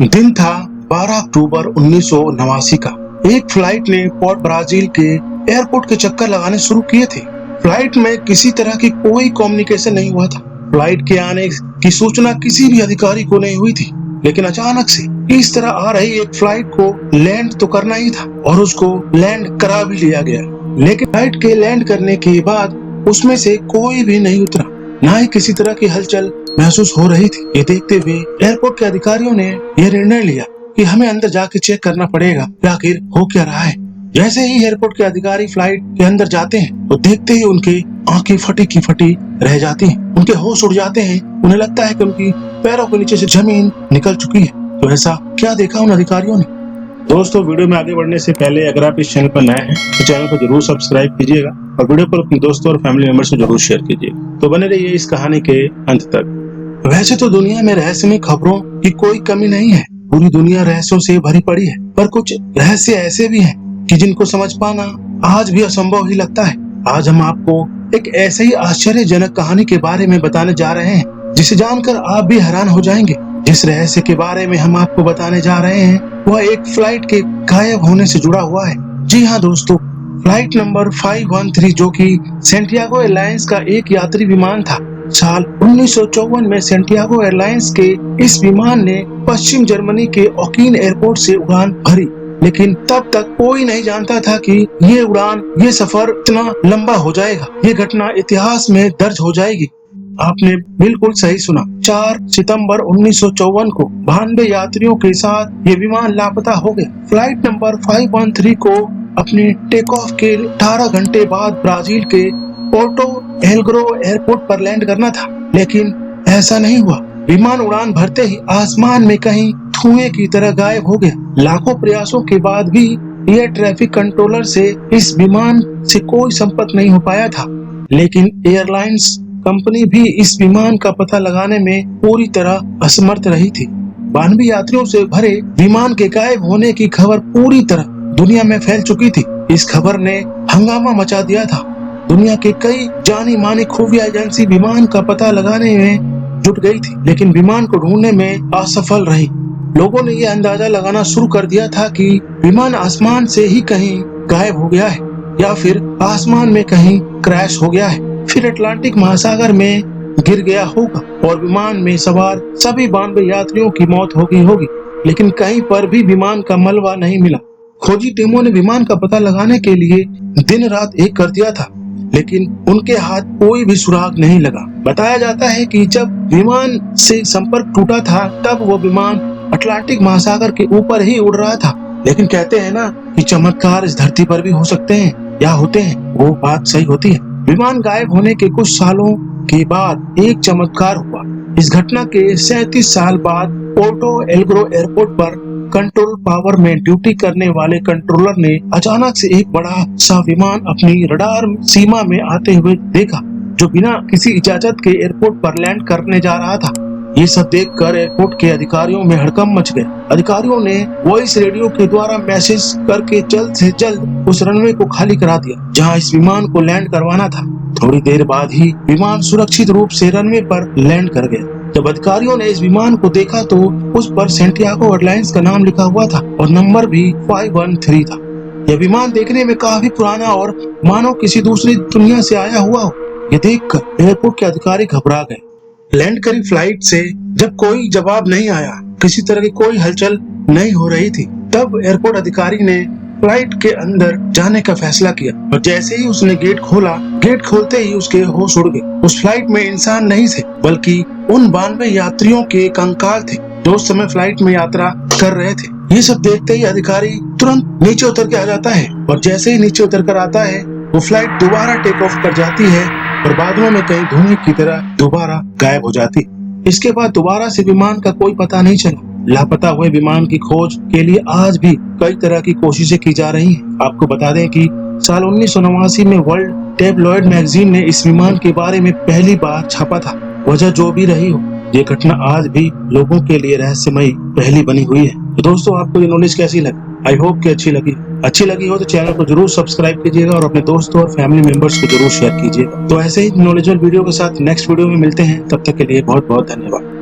दिन था 12 अक्टूबर 1989 का। एक फ्लाइट ने पोर्ट ब्राजील के एयरपोर्ट के चक्कर लगाने शुरू किए थे। फ्लाइट में किसी तरह की कोई कम्युनिकेशन नहीं हुआ था। फ्लाइट के आने की सूचना किसी भी अधिकारी को नहीं हुई थी, लेकिन अचानक से इस तरह आ रही एक फ्लाइट को लैंड तो करना ही था और उसको लैंड करा भी लिया गया। लेकिन फ्लाइट के लैंड करने के बाद उसमें से कोई भी नहीं उतरा, ना ही किसी तरह की हलचल महसूस हो रही थी। ये देखते हुए एयरपोर्ट के अधिकारियों ने यह निर्णय लिया कि हमें अंदर जाके चेक करना पड़ेगा कि आखिर हो क्या रहा है। जैसे ही एयरपोर्ट के अधिकारी फ्लाइट के अंदर जाते हैं तो देखते ही उनकी आंखें फटी की फटी रह जाती हैं। उनके होश उड़ जाते हैं। उन्हें लगता है कि उनकी पैरों के नीचे से जमीन निकल चुकी है। तो ऐसा क्या देखा उन अधिकारियों ने? दोस्तों, वीडियो में आगे बढ़ने से पहले अगर आप इस चैनल पर नए हैं तो चैनल को जरूर सब्सक्राइब कीजिएगा और वीडियो को अपने दोस्तों और फैमिली मेंबर से जरूर शेयर कीजिएगा। तो बने रहिए इस कहानी के अंत तक। वैसे तो दुनिया में रहस्यमय खबरों की कोई कमी नहीं है। पूरी दुनिया रहस्यों से भरी पड़ी है, पर कुछ रहस्य ऐसे भी हैं कि जिनको समझ पाना आज भी असंभव ही लगता है। आज हम आपको एक ऐसे ही आश्चर्यजनक कहानी के बारे में बताने जा रहे हैं जिसे जानकर आप भी हैरान हो जाएंगे। जिस रहस्य के बारे में हम आपको बताने जा रहे हैं वह एक फ्लाइट के गायब होने से जुड़ा हुआ है। जी हाँ दोस्तों, फ्लाइट नंबर 513 जो कि सैंटियागो एयरलाइंस का एक यात्री विमान था। साल 1954 में सैंटियागो एयरलाइंस के इस विमान ने पश्चिम जर्मनी के ओकीन एयरपोर्ट से उड़ान भरी, लेकिन तब तक कोई नहीं जानता था कि ये सफर इतना लंबा हो जाएगा। ये घटना इतिहास में दर्ज हो जाएगी। आपने बिल्कुल सही सुना। 4 सितंबर 1954 को 92 यात्रियों के साथ ये विमान लापता हो गया। फ्लाइट नंबर 513 को अपने टेक ऑफ के 18 घंटे बाद ब्राजील के पोर्टो एलग्रो एयरपोर्ट पर लैंड करना था, लेकिन ऐसा नहीं हुआ। विमान उड़ान भरते ही आसमान में कहीं धुएं की तरह गायब हो गया। लाखों प्रयासों के बाद भी एयर ट्रैफिक कंट्रोलर से इस विमान से कोई संपर्क नहीं हो पाया था, लेकिन एयरलाइंस कंपनी भी इस विमान का पता लगाने में पूरी तरह असमर्थ रही थी। 92 यात्रियों से भरे विमान के गायब होने की खबर पूरी तरह दुनिया में फैल चुकी थी। इस खबर ने हंगामा मचा दिया था। दुनिया के कई जानी मानी खुफिया एजेंसी विमान का पता लगाने में जुट गई थी, लेकिन विमान को ढूंढने में असफल रही। लोगों ने यह अंदाजा लगाना शुरू कर दिया था कि विमान आसमान से ही कहीं गायब हो गया है या फिर आसमान में कहीं क्रैश हो गया है, फिर अटलांटिक महासागर में गिर गया होगा और विमान में सवार सभी 92 यात्रियों की मौत हो गई होगी। लेकिन कहीं पर भी विमान का मलबा नहीं मिला। खोजी टीमों ने विमान का पता लगाने के लिए दिन रात एक कर दिया था, लेकिन उनके हाथ कोई भी सुराग नहीं लगा। बताया जाता है कि जब विमान से संपर्क टूटा था तब वो विमान अटलांटिक महासागर के ऊपर ही उड़ रहा था। लेकिन कहते हैं ना कि चमत्कार इस धरती पर भी हो सकते हैं या होते हैं, वो बात सही होती है। विमान गायब होने के कुछ सालों के बाद एक चमत्कार हुआ। इस घटना के 37 साल बाद पोर्टो एलग्रो एयरपोर्ट पर कंट्रोल टावर में ड्यूटी करने वाले कंट्रोलर ने अचानक से एक बड़ा सा विमान अपनी रडार सीमा में आते हुए देखा, जो बिना किसी इजाजत के एयरपोर्ट पर लैंड करने जा रहा था। ये सब देखकर एयरपोर्ट के अधिकारियों में हड़कंप मच गया। अधिकारियों ने वॉइस रेडियो के द्वारा मैसेज करके जल्द से जल्द उस रनवे को खाली करा दिया जहां इस विमान को लैंड करवाना था। थोड़ी देर बाद ही विमान सुरक्षित रूप से रनवे पर लैंड कर गया। जब अधिकारियों ने इस विमान को देखा तो उस पर सैंटियागो एयरलाइंस का नाम लिखा हुआ था और नंबर भी 513 था। यह विमान देखने में काफी पुराना और मानो किसी दूसरी दुनिया से आया हुआ हो। ये देखकर एयरपोर्ट के अधिकारी घबरा गए। लैंड करी फ्लाइट से जब कोई जवाब नहीं आया, किसी तरह की कोई हलचल नहीं हो रही थी, तब एयरपोर्ट अधिकारी ने फ्लाइट के अंदर जाने का फैसला किया और जैसे ही उसने गेट खोला, गेट खोलते ही उसके होश उड़ गए। उस फ्लाइट में इंसान नहीं थे, बल्कि उन 92 यात्रियों के कंकाल थे जो उस समय फ्लाइट में यात्रा कर रहे थे। ये सब देखते ही अधिकारी तुरंत नीचे उतर के आ जाता है और जैसे ही नीचे उतर कर आता है वो फ्लाइट दोबारा टेक ऑफ कर जाती है और बादलों में कहीं धुएं की तरह दोबारा गायब हो जाती। इसके बाद दोबारा से विमान का कोई पता नहीं चला। लापता हुए विमान की खोज के लिए आज भी कई तरह की कोशिशें की जा रही हैं। आपको बता दें कि साल 1989 में वर्ल्ड टैबलॉइड मैगजीन ने इस विमान के बारे में पहली बार छापा था। वजह जो भी रही हो, ये घटना आज भी लोगों के लिए रहस्यमयी पहली बनी हुई है। तो दोस्तों, आपको ये नॉलेज कैसी लगी? आई होप कि अच्छी लगी हो तो चैनल को जरूर सब्सक्राइब कीजिएगा और अपने दोस्तों और फैमिली मेंबर्स को जरूर शेयर कीजिएगा। तो ऐसे ही नॉलेजेबल वीडियो के साथ नेक्स्ट वीडियो में मिलते हैं। तब तक के लिए बहुत बहुत धन्यवाद।